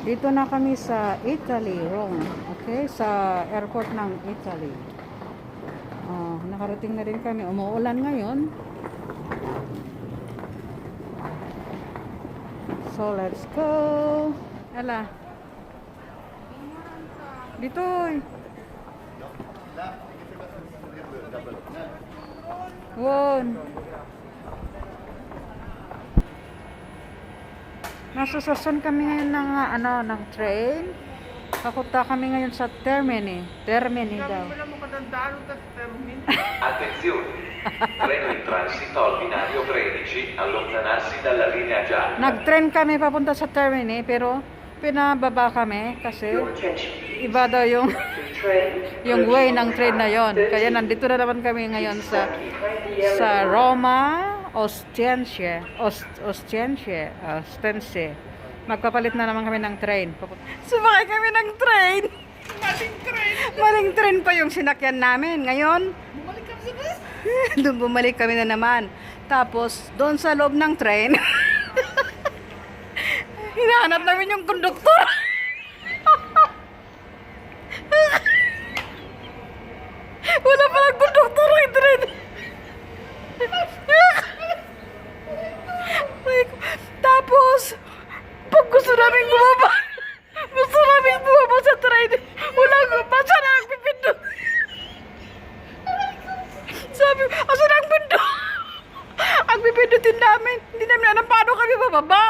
Dito na kami sa Italy, Rome. Okay? Sa airport ng Italy. Nakarating na rin kami. Umuulan ngayon. So, let's go. Ala. Dito. Won. Nasa sasyon kami ngayon ng train. Papunta kami ngayon sa Termini. Termini daw. Attenzione, treno in transito al binario 13, allontanarsi dalla linea gialla. Nag-train kami papunta sa Termini, pero pinababa kami kasi iba daw yung way ng train na yon. Kaya nandito na naman kami ngayon sa Roma, Ostiense. Magpapalit na naman kami ng train. Sumakay kami ng train. Maling train pa yung sinakyan namin. Ngayon, bumalik kami na naman. Tapos, doon sa loob ng train, hinahanap namin yung konduktor. Wala palang konduktor ng train. Tapos, pag gusto namin bumaba sa train, wala ko, basta na nagpipindot. Sabi, asa na ang pindot? Ang pipindutin namin, hindi namin alam paano kami bababa.